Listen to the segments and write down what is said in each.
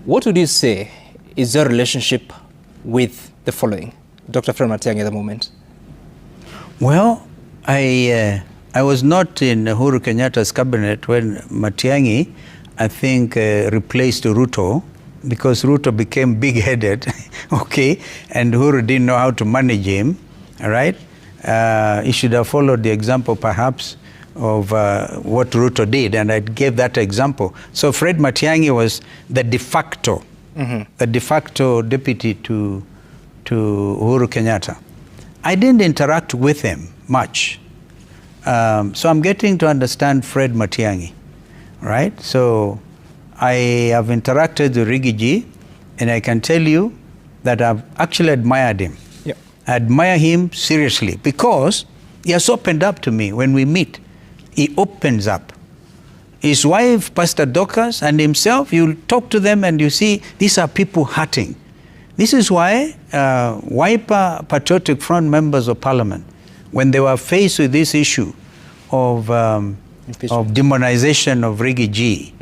What would you say is your relationship with the following, Dr. Fred Matiang'i, at the moment? Well, I was not in Uhuru Kenyatta's cabinet when Matiang'i, I think, replaced Ruto, because Ruto became big-headed, okay, and Uhuru didn't know how to manage him, all right? He should have followed the example, perhaps, of what Ruto did, and I gave that example. So Fred Matiang'i was the de facto, the de facto deputy to Uhuru Kenyatta. I didn't interact with him much. So I'm getting to understand Fred Matiang'i, right? So I have interacted with Rigiji, and I can tell you that I've actually admired him. Yep. I admire him seriously because he has opened up to me when we meet. He opens up. His wife, Pastor Dorcas, and himself, you talk to them and you see these are people hurting. This is why Wiper Patriotic Front members of Parliament, when they were faced with this issue of demonization of Rigiji,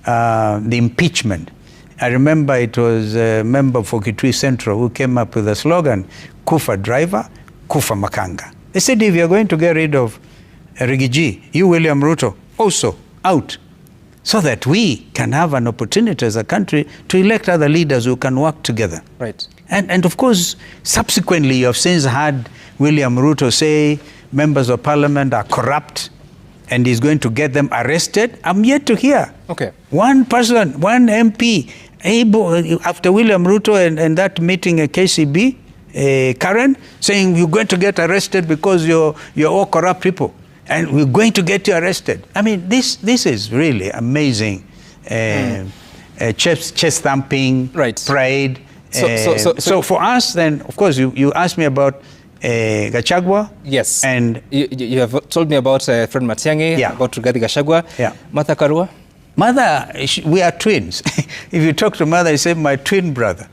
the impeachment. I remember it was a member for Kitui Central who came up with the slogan, Kufa driver, Kufa Makanga. They said, if you're going to get rid of Rigiji, you, William Ruto, also out, so that we can have an opportunity as a country to elect other leaders who can work together. Right. And of course, subsequently, you have since had William Ruto say members of Parliament are corrupt and he's going to get them arrested. I'm yet to hear one person, one MP, able, after William Ruto and that meeting at KCB, Karen, saying you're going to get arrested because you're all corrupt people and we're going to get you arrested. I mean, this is really amazing. Chest thumping, pride. So for us, then, of course, you asked me about Gachagua. Yes. And you have told me about Fred Matiang'i, about Rigathi Gachagua. Yeah. Martha Karua? Mother, we are twins. If you talk to Mother, you say, my twin brother.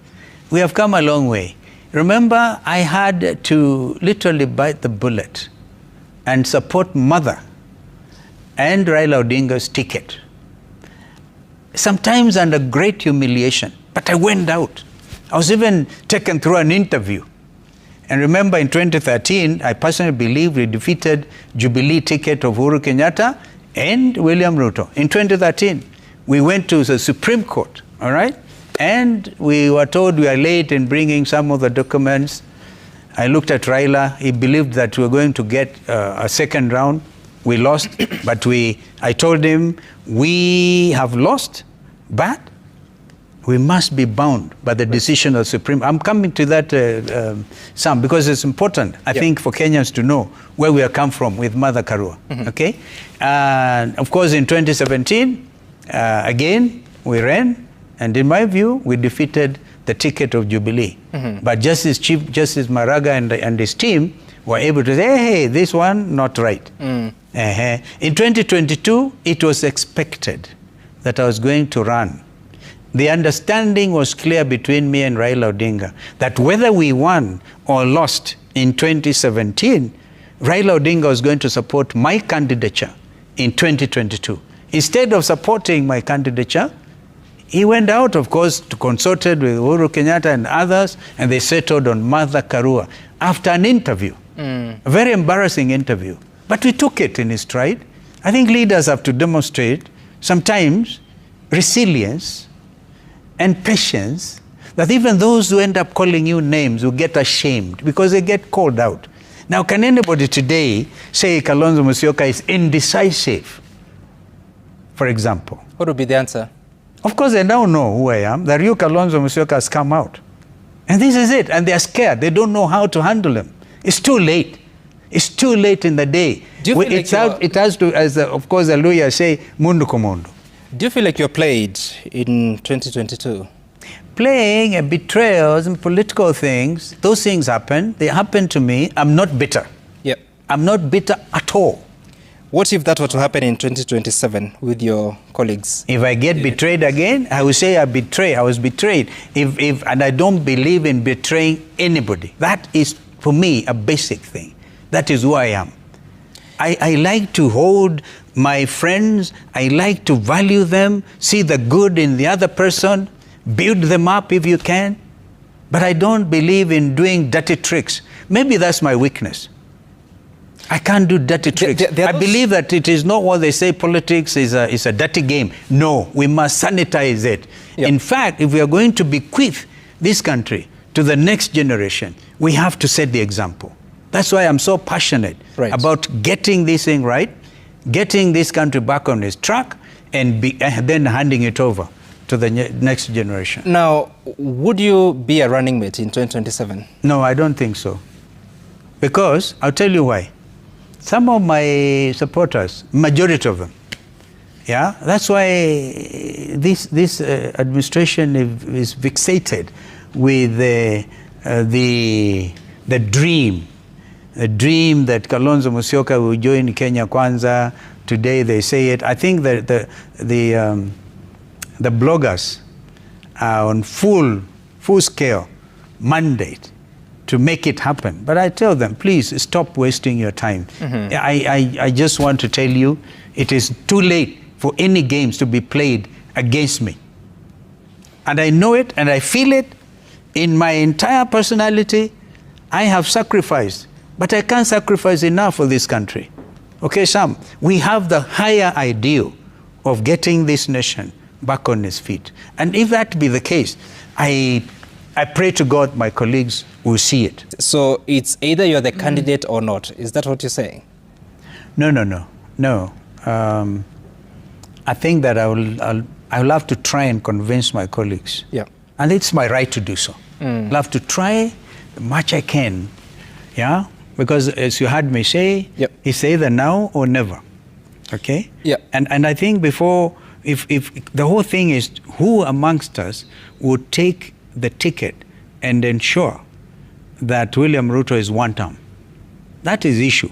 We have come a long way. Remember, I had to literally bite the bullet and support Mother and Raila Odinga's ticket. Sometimes under great humiliation, but I went out. I was even taken through an interview. And remember, in 2013, I personally believe we defeated Jubilee ticket of Uhuru Kenyatta and William Ruto. In 2013, we went to the Supreme Court, all right? And we were told we are late in bringing some of the documents. I looked at Raila. He believed that we were going to get a second round. We lost, but I told him, we have lost, but we must be bound by the decision of the Supreme. I'm coming to that, Sam, because it's important, I think, for Kenyans to know where we have come from with Mother Karua, okay? And of course, in 2017, again, we ran, and in my view, we defeated the ticket of Jubilee. But Chief Justice Maraga and his team were able to say, hey, this one, not right. In 2022, it was expected that I was going to run. The understanding was clear between me and Raila Odinga that whether we won or lost in 2017, Raila Odinga was going to support my candidature in 2022. Instead of supporting my candidature, he went out, of course, to consulted with Uhuru Kenyatta and others, and they settled on Martha Karua after an interview, a very embarrassing interview. But we took it in his stride. I think leaders have to demonstrate sometimes resilience and patience, that even those who end up calling you names will get ashamed because they get called out. Now, can anybody today say Kalonzo Musyoka is indecisive, for example? What would be the answer? Of course, they now know who I am. The real Kalonzo Musyoka has come out. And this is it. And they're scared. They don't know how to handle him. It's too late. It's too late in the day. Do you feel like it has to, as of course the lawyers say, mundu komondo. Do you feel like you're played in 2022? Playing and betrayals and political things, those things happen. They happen to me. I'm not bitter. Yep. I'm not bitter at all. What if that were to happen in 2027 with your colleagues? If I get betrayed again, I will say I was betrayed. And I don't believe in betraying anybody. That is, for me, a basic thing. That is who I am. I like to hold my friends. I like to value them, see the good in the other person. build them up if you can. But I don't believe in doing dirty tricks. Maybe that's my weakness. I can't do dirty tricks. I believe that it is not what they say politics is a dirty game. No, we must sanitize it. Yep. In fact, if we are going to bequeath this country to the next generation, we have to set the example. That's why I'm so passionate about getting this thing right, getting this country back on its track, and then handing it over to the next generation. Now, would you be a running mate in 2027? No, I don't think so. Because, I'll tell you why. Some of my supporters, majority of them, yeah, that's why this administration is fixated with the dream that Kalonzo Musyoka will join Kenya Kwanza. Today they say it. I think that the bloggers are on full scale mandate to make it happen. But I tell them, please stop wasting your time. I just want to tell you, it is too late for any games to be played against me. And I know it and I feel it in my entire personality. I have sacrificed, but I can't sacrifice enough for this country. Okay, Sam, we have the higher ideal of getting this nation back on its feet. And if that be the case, I pray to God my colleagues will see it. So it's either you're the candidate or not. Is that what you're saying? No. I think that I will have to try and convince my colleagues. Yeah. And it's my right to do so. I'll have to try as much I can. Yeah? Because as you heard me say, it's either now or never. Okay? Yeah. And I think before, if the whole thing is who amongst us would take the ticket and ensure that William Ruto is one term. That is the issue.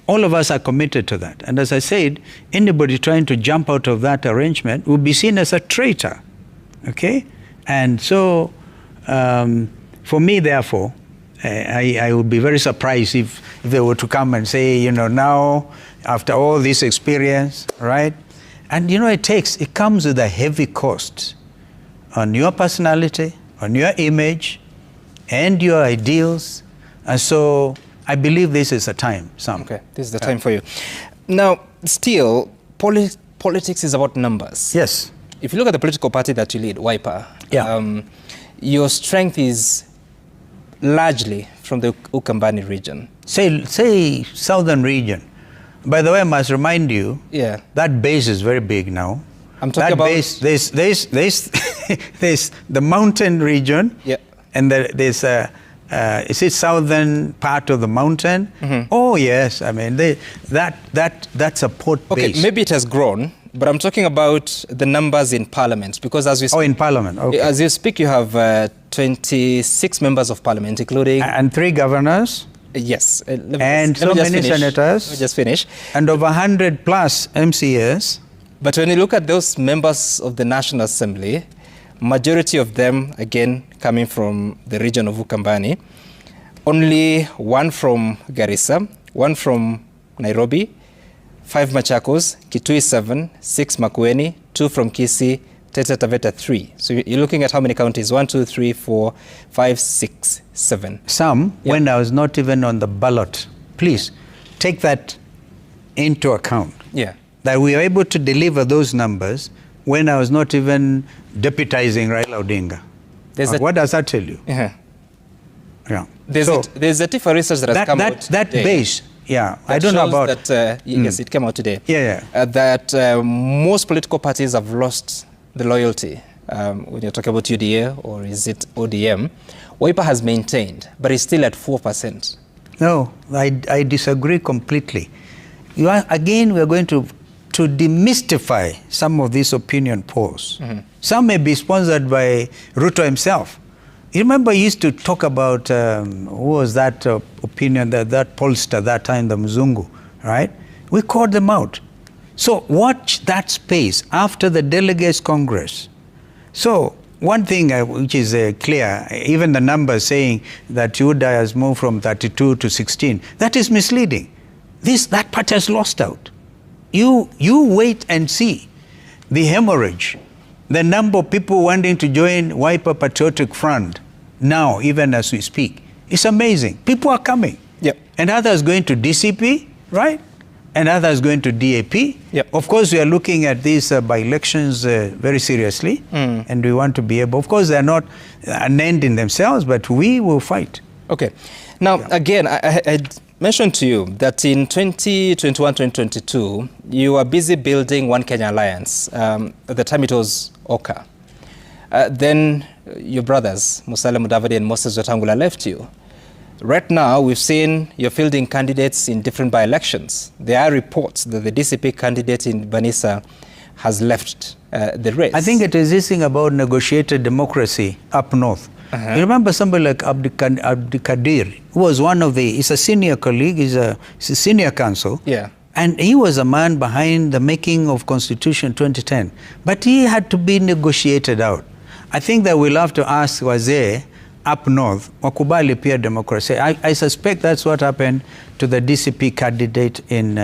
All of us are committed to that. And as I said, anybody trying to jump out of that arrangement will be seen as a traitor. Okay? And so, for me, therefore, I would be very surprised if they were to come and say, you know, now, after all this experience, right? And, you know, it comes with a heavy cost on your personality, on your image, and your ideals. And so I believe this is a time, Sam. Okay, this is the time for you. Now, still, politics is about numbers. Yes. If you look at the political party that you lead, Wiper, your strength is largely from the Ukambani region. Say southern region. By the way, I must remind you, that base is very big now. I'm talking about base, there's the mountain region, and there's is it southern part of the mountain? Oh yes, I mean that's a port base. Okay, maybe it has grown, but I'm talking about the numbers in parliament, because as we speak, in parliament, okay. As you speak, you have 26 members of parliament, including and 3 governors. Yes, and so many senators. Let me just finish. And over 100 plus MCAs. But when you look at those members of the National Assembly, majority of them, again, coming from the region of Ukambani, only 1 from Garissa, 1 from Nairobi, 5 Machakos, Kitui 7, 6 Makueni, 2 from Kisii, Taita Taveta 3. So you're looking at how many counties? 1, 2, 3, 4, 5, 6, 7. Some, when I was not even on the ballot. Please, take that into account. Yeah. That we are able to deliver those numbers when I was not even deputizing Raila Odinga. What does that tell you? Yeah. There's a TIFA research that has come out that today. Base, I don't know about that. Yes, it came out today. That most political parties have lost the loyalty. When you're talking about UDA, or is it ODM, Wiper has maintained, but it's still at 4%. No, I disagree completely. Again, we're going to demystify some of these opinion polls. Some may be sponsored by Ruto himself. You remember he used to talk about, who was that opinion, that pollster that time, the Mzungu, right? We called them out. So watch that space after the Delegates Congress. So one thing which is clear, even the numbers saying that UDA has moved from 32 to 16, that is misleading. That party has lost out. You wait and see the hemorrhage The number of people wanting to join Wiper Patriotic Front now, even as we speak, is amazing. People are coming. Yep. And others going to DCP, right? And others going to DAP. Yep. Of course, we are looking at these by-elections very seriously, and we want to be able, of course, they are not an end in themselves, but we will fight. Okay. Now, again, I mentioned to you that in 2021, 2022, you were busy building One Kenya Alliance. At the time, it was OKA. Then your brothers, Musalia Mudavadi and Moses Wetangula, left you. Right now, we've seen you're fielding candidates in different by-elections. There are reports that the DCP candidate in Banisa has left the race. I think it is this thing about negotiated democracy up north. You remember somebody like Abdikadir, who was one of the, he's a senior colleague, he's a senior counsel. Yeah. And he was a man behind the making of Constitution 2010. But he had to be negotiated out. I think that we'll have to ask Wazee up north, wakubali pia democracy. I suspect that's what happened to the DCP candidate in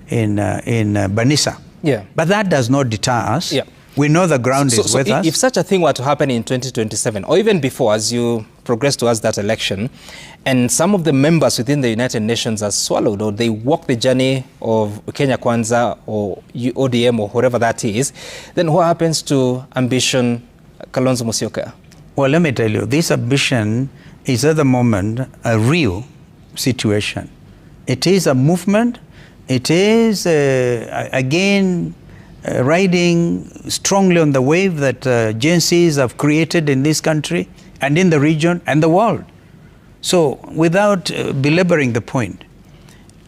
Banisa. Yeah. But that does not deter us. Yeah. We know the ground is with us. If such a thing were to happen in 2027, or even before, as you progress towards that election, and some of the members within the United Nations are swallowed, or they walk the journey of Kenya Kwanza or ODM or whatever that is, then what happens to ambition Kalonzo Musyoka? Well, let me tell you, this ambition is at the moment a real situation. It is a movement. It is, again, riding strongly on the wave that agencies have created in this country and in the region and the world. So, without belaboring the point,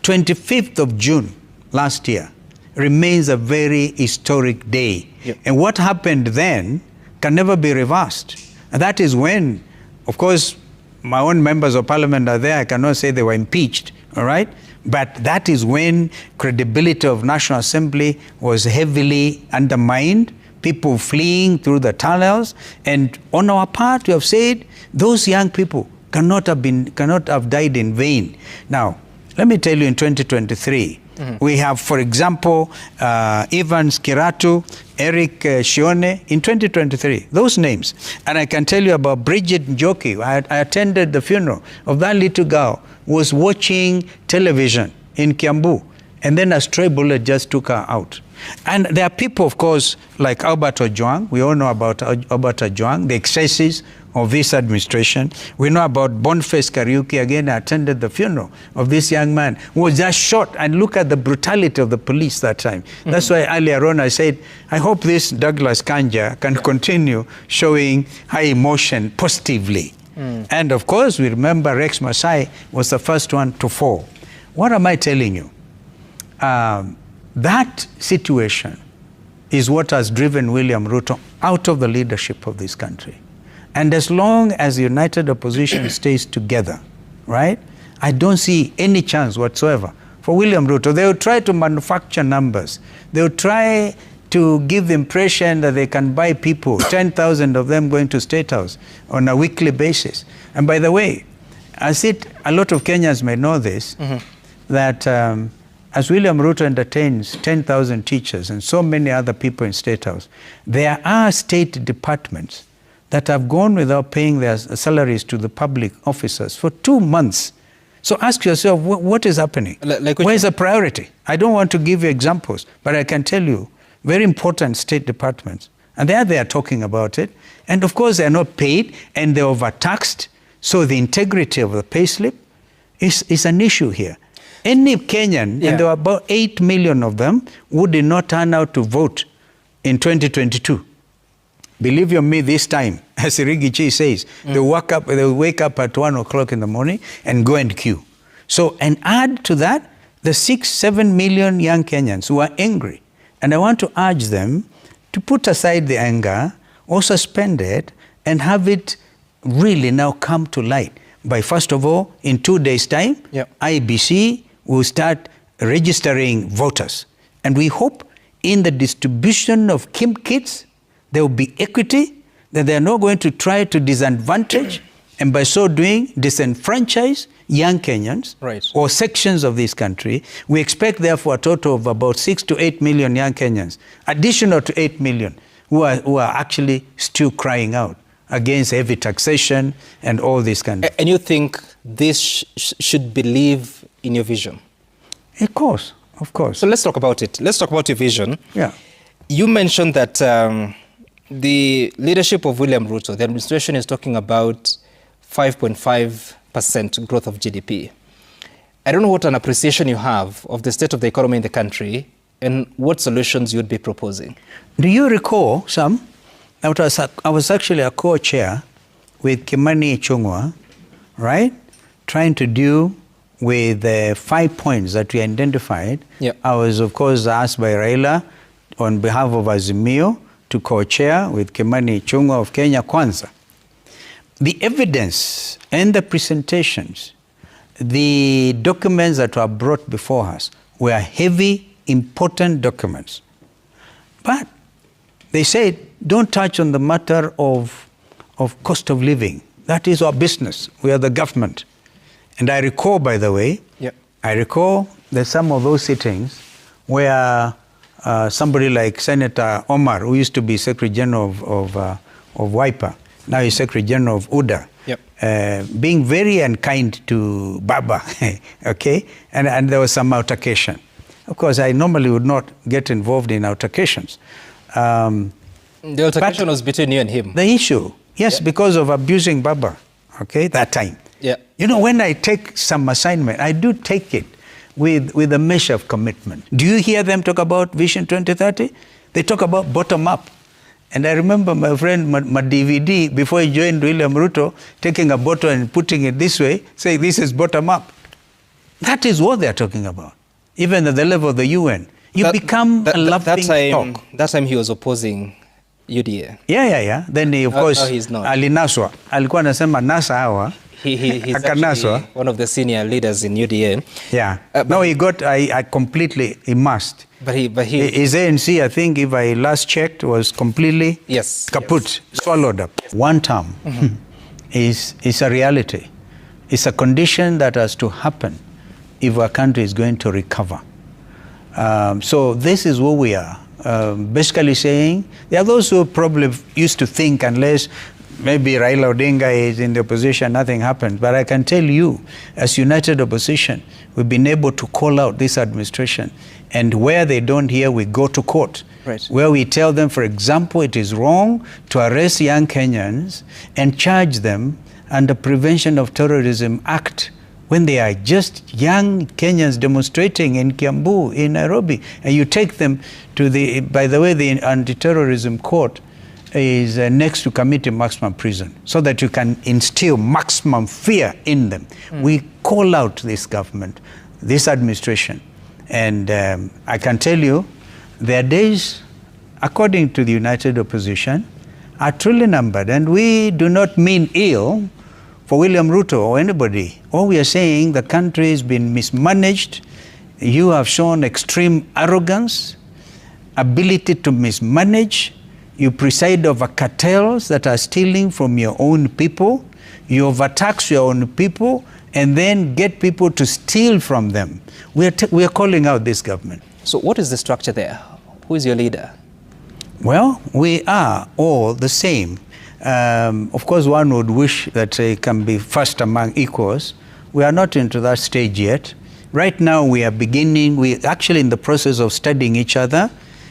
25th of June last year remains a very historic day. Yep. And what happened then can never be reversed. And that is when, of course, my own members of parliament are there. I cannot say they were impeached, all right? But that is when credibility of National Assembly was heavily undermined, people fleeing through the tunnels. And on our part, we have said those young people cannot have died in vain. Now, let me tell you, in 2023, we have, for example, Evans Kiratu, Eric Shione, in 2023, those names. And I can tell you about Bridget Njoki. I attended the funeral of that little girl who was watching television in Kiambu, and then a stray bullet just took her out. And there are people, of course, like Albert Ojwang. We all know about Albert Ojwang, the excesses of this administration. We know about Boniface Kariuki. Again, I attended the funeral of this young man who was just shot. And look at the brutality of the police that time. That's why earlier on I said, I hope this Douglas Kanja can continue showing high emotion positively. And of course, we remember Rex Masai was the first one to fall. What am I telling you? That situation is what has driven William Ruto out of the leadership of this country. And as long as the united opposition stays together, right, I don't see any chance whatsoever for William Ruto. They will try to manufacture numbers. They will try to give the impression that they can buy people, 10,000 of them going to State House on a weekly basis. And by the way, a lot of Kenyans may know this, that as William Ruto entertains 10,000 teachers and so many other people in State House, there are state departments that have gone without paying their salaries to the public officers for 2 months. So ask yourself, what is happening? Where's the priority? I don't want to give you examples, but I can tell you, very important state departments. And they are talking about it. And of course, they are not paid and they're overtaxed. So the integrity of the payslip is an issue here. Any Kenyan, and there were about 8 million of them, who did not turn out to vote in 2022. Believe you me, this time, as Rigichi says, they wake up at 1 o'clock in the morning and go and queue. So, and add to that, the 6-7 million young Kenyans who are angry. And I want to urge them to put aside the anger or suspend it and have it really now come to light. By first of all, in 2 days' time, IBC will start registering voters. And we hope in the distribution of kits, there will be equity, that they are not going to try to disadvantage and by so doing disenfranchise young Kenyans or sections of this country. We expect therefore a total of about 6 to 8 million young Kenyans, additional to 8 million, who are actually still crying out against heavy taxation and all this kind of. And you think this should believe in your vision? Of course, of course. So let's talk about it. Let's talk about your vision. Yeah. You mentioned that the leadership of William Ruto, the administration is talking about 5.5% growth of GDP. I don't know what an appreciation you have of the state of the economy in the country and what solutions you would be proposing. Do you recall, Sam, I was actually a co-chair with Kimani Ichung'wah, right? Trying to deal with the 5 points that we identified. Yep. I was, of course, asked by Raila on behalf of Azimio to co-chair with Kimani Ichung'wah of Kenya Kwanza. The evidence and the presentations, the documents that were brought before us were heavy, important documents. But they said, don't touch on the matter of cost of living. That is our business. We are the government. And I recall, by the way, I recall that some of those sittings where somebody like Senator Omar, who used to be Secretary General of WIPA, now he's Secretary General of UDA, being very unkind to Baba, okay? And there was some altercation. Of course, I normally would not get involved in altercations. The altercation was between you and him. The issue, yes, because of abusing Baba, okay, that time. Yeah. You know, when I take some assignment, I do take it with a measure of commitment. Do you hear them talk about Vision 2030? They talk about bottom up. And I remember my friend, my DVD, before he joined William Ruto, taking a bottle and putting it this way, saying this is bottom up. That is what they're talking about, even at the level of the UN. You become a laughing stock. That time he was opposing UDA. Yeah. Then he, of course, he's not. alinaswa. Alikuwa anasema nasa hawa. He's actually one of the senior leaders in UDA. Yeah. No, he got, I completely immersed. But he his ANC, I think, if I last checked, was completely kaput, swallowed up. One term is a reality. It's a condition that has to happen if our country is going to recover. So this is what we are basically saying. There are those who probably used to think unless maybe Raila Odinga is in the opposition, nothing happens. But I can tell you, as united opposition, we've been able to call out this administration. And where they don't hear, we go to court. Right. Where we tell them, for example, it is wrong to arrest young Kenyans and charge them under Prevention of Terrorism Act when they are just young Kenyans demonstrating in Kiambu, in Nairobi. And you take them to the, by the way, the anti-terrorism court is next to committee maximum prison, so that you can instill maximum fear in them. We call out this government, this administration, and I can tell you, their days, according to the united opposition, are truly numbered, and we do not mean ill for William Ruto or anybody. All we are saying, the country has been mismanaged. You have shown extreme arrogance, ability to mismanage. You preside over cartels that are stealing from your own people. You overtax your own people and then get people to steal from them. We are calling out this government. So what is the structure there? Who is your leader? Well, we are all the same. Of course, one would wish that it can be first among equals. We are not into that stage yet. Right now, we are beginning, we're actually in the process of studying each other.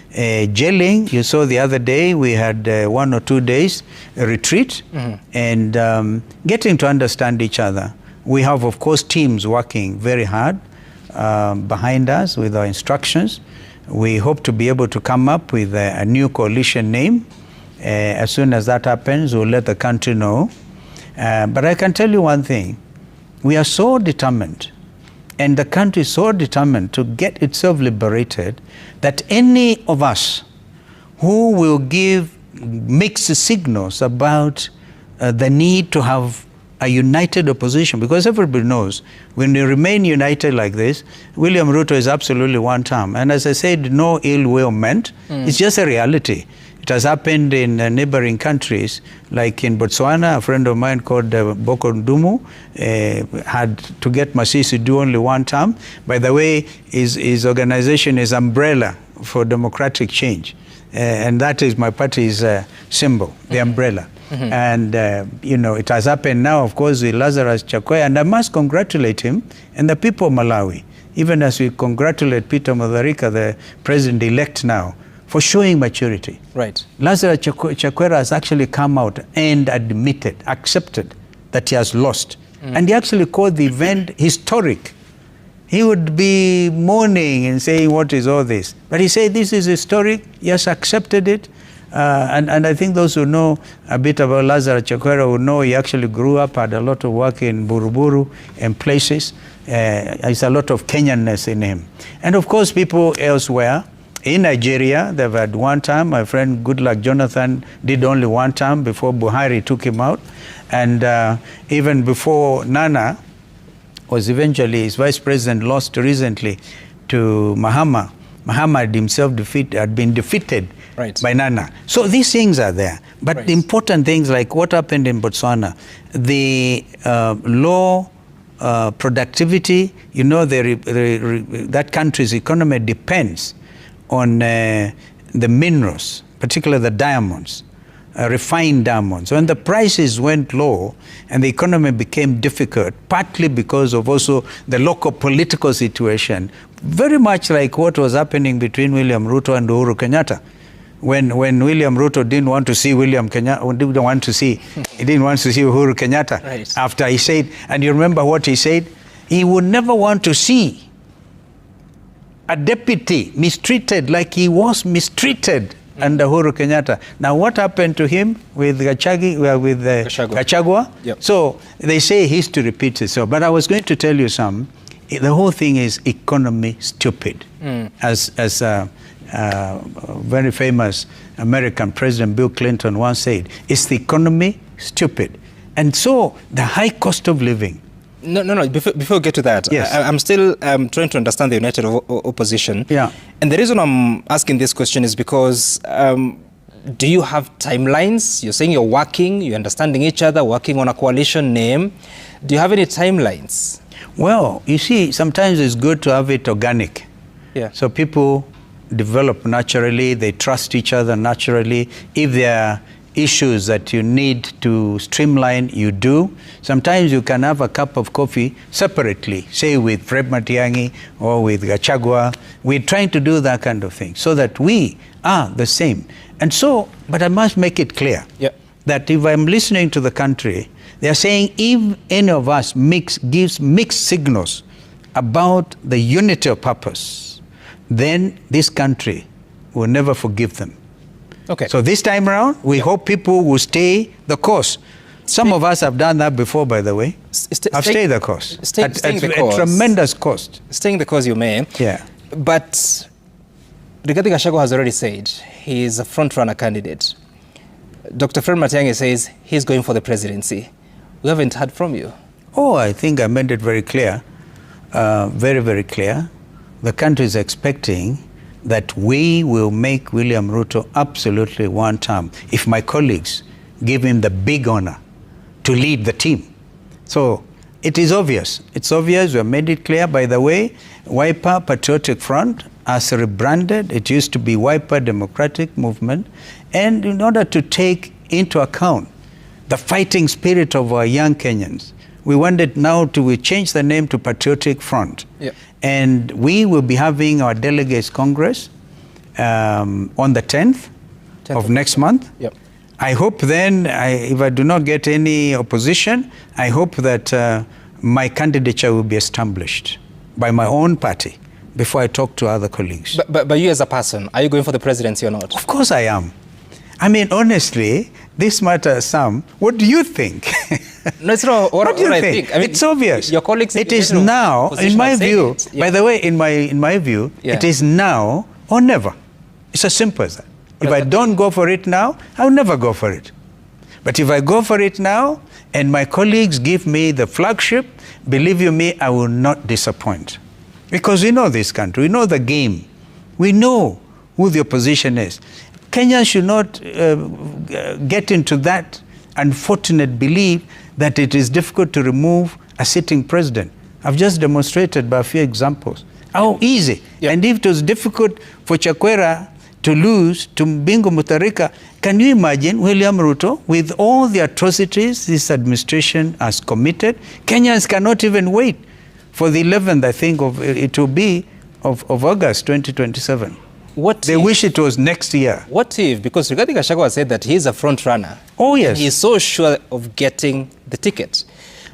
Gelling, you saw the other day, we had 1 or 2 days retreat and getting to understand each other. We have, of course, teams working very hard behind us with our instructions. We hope to be able to come up with a new coalition name. As soon as that happens, we'll let the country know. But I can tell you one thing. We are so determined, and the country is so determined to get itself liberated, that any of us who will give mixed signals about the need to have a united opposition, because everybody knows when we remain united like this, William Ruto is absolutely one term. And as I said, no ill will meant. It's just a reality. It has happened in neighboring countries, like in Botswana. A friend of mine called Boko Ndumu had to get Masisi do only one term. By the way, his organization is Umbrella for Democratic Change. and that is my party's symbol, the umbrella. And, it has happened now, of course, with Lazarus Chakwera, and I must congratulate him and the people of Malawi, even as we congratulate Peter Mutharika, the president-elect now, for showing maturity. Right. Lazarus Chakwera has actually come out and accepted that he has lost. And he actually called the event historic. He would be mourning and saying, what is all this? But he said, this is historic. He has accepted it. And I think those who know a bit about Lazarus Chakwera will know he actually grew up, had a lot of work in Buruburu and places. There's a lot of Kenyanness in him. And of course, people elsewhere, in Nigeria, they've had one term. My friend Goodluck Jonathan did only one term before Buhari took him out. And even before Nana was eventually, his vice president lost recently to Mahama. Mahama had himself had been defeated by Nana. So these things are there. But the important things like what happened in Botswana, the low productivity, that country's economy depends on the minerals, particularly the diamonds, refined diamonds. When the prices went low and the economy became difficult, partly because of also the local political situation, very much like what was happening between William Ruto and Uhuru Kenyatta. When William Ruto didn't want to see he didn't want to see Uhuru Kenyatta after he said, and you remember what he said? He would never want to see a deputy mistreated like he was mistreated under Uhuru Kenyatta. Now, what happened to him with Gachagua? Yep. So they say history repeats itself. But I was going to tell you something. The whole thing is economy stupid. As a very famous American President Bill Clinton once said, it's the economy stupid. And so the high cost of living. No. Before we get to that, yes. I'm still trying to understand the united opposition. Yeah. And the reason I'm asking this question is because do you have timelines? You're saying you're working, you're understanding each other, working on a coalition name. Do you have any timelines? Well, you see, sometimes it's good to have it organic. Yeah. So people develop naturally, they trust each other naturally. If there are issues that you need to streamline, you do. Sometimes you can have a cup of coffee separately, say with Fred Matiang'i or with Gachagua. We're trying to do that kind of thing so that we are the same. And so, but I must make it clear that if I'm listening to the country, they're saying if any of us gives mixed signals about the unity of purpose, then this country will never forgive them. Okay. So this time around, we hope people will stay the course. Some of us have done that before, by the way. I've stayed the course. Staying the course. At tremendous cost. Staying the course you may. Yeah. But Rigathi Gachagua has already said he is a front-runner candidate. Dr. Fred Matiang'i says he's going for the presidency. We haven't heard from you. Oh, I think I made it very clear, very, very clear. The country is expecting that we will make William Ruto absolutely one term if my colleagues give him the big honor to lead the team. So it is obvious. It's obvious. We have made it clear. By the way, Wiper Patriotic Front has rebranded. It used to be Wiper Democratic Movement. And in order to take into account the fighting spirit of our young Kenyans, we wanted now to change the name to Patriotic Front. Yep. And we will be having our Delegates Congress on the 10th of next month. Yep. I hope then, if I do not get any opposition, I hope that my candidature will be established by my own party before I talk to other colleagues. But you as a person, are you going for the presidency or not? Of course I am. I mean, honestly, this matters, Sam. What do you think? No, it's not what do you I think? think. I mean, it's obvious. Your colleagues. It is now, in my view. By the way, in my view, it is now or never. It's as simple as that. If I don't go for it now, I'll never go for it. But if I go for it now, and my colleagues give me the flagship, believe you me, I will not disappoint. Because we know this country, we know the game, we know who the opposition is. Kenya should not get into that unfortunate belief that it is difficult to remove a sitting president. I've just demonstrated by a few examples how easy. And if it was difficult for Chakwera to lose to Bingu Mutharika. Can you imagine William Ruto, with all the atrocities this administration has committed? Kenyans cannot even wait for the 11th, I think, it will be of August 2027. They wish it was next year. What if, because Rigathi Gachagua said that he's a front runner. Oh, yes. He's so sure of getting the ticket.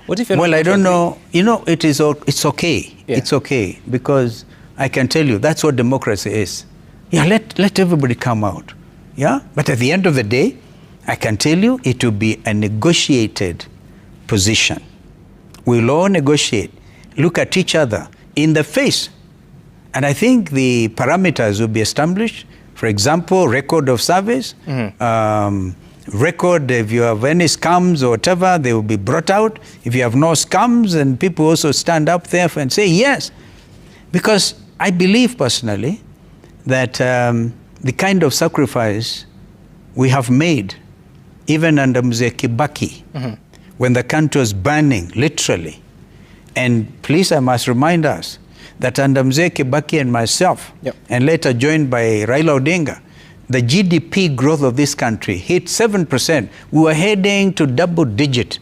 What if you're Well, not I don't know. You know, it's okay. Yeah. It's okay, because I can tell you that's what democracy is. Yeah, let everybody come out. Yeah? But at the end of the day, I can tell you it will be a negotiated position. We'll all negotiate, look at each other in the face. And I think the parameters will be established. For example, record of service, record if you have any scams or whatever, they will be brought out. If you have no scams, and people also stand up there and say yes. Because I believe personally that the kind of sacrifice we have made, even under Mzee Kibaki, when the country was burning, literally. And please, I must remind us that under Mzee Kibaki and myself, and later joined by Raila Odinga, the GDP growth of this country hit 7%. We were heading to double digit.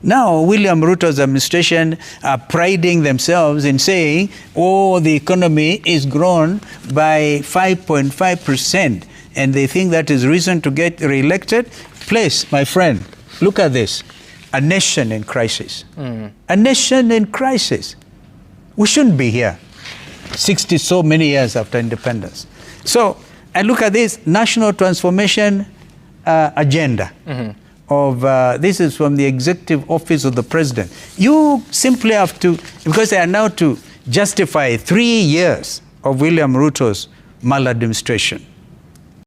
Now, William Ruto's administration are priding themselves in saying, oh, the economy is grown by 5.5%, and they think that is reason to get re-elected. Please, my friend, look at this. A nation in crisis. A nation in crisis. We shouldn't be here 60 so many years after independence. So I look at this national transformation agenda of, this is from the executive office of the president. You simply have to, because they are now to justify 3 years of William Ruto's maladministration.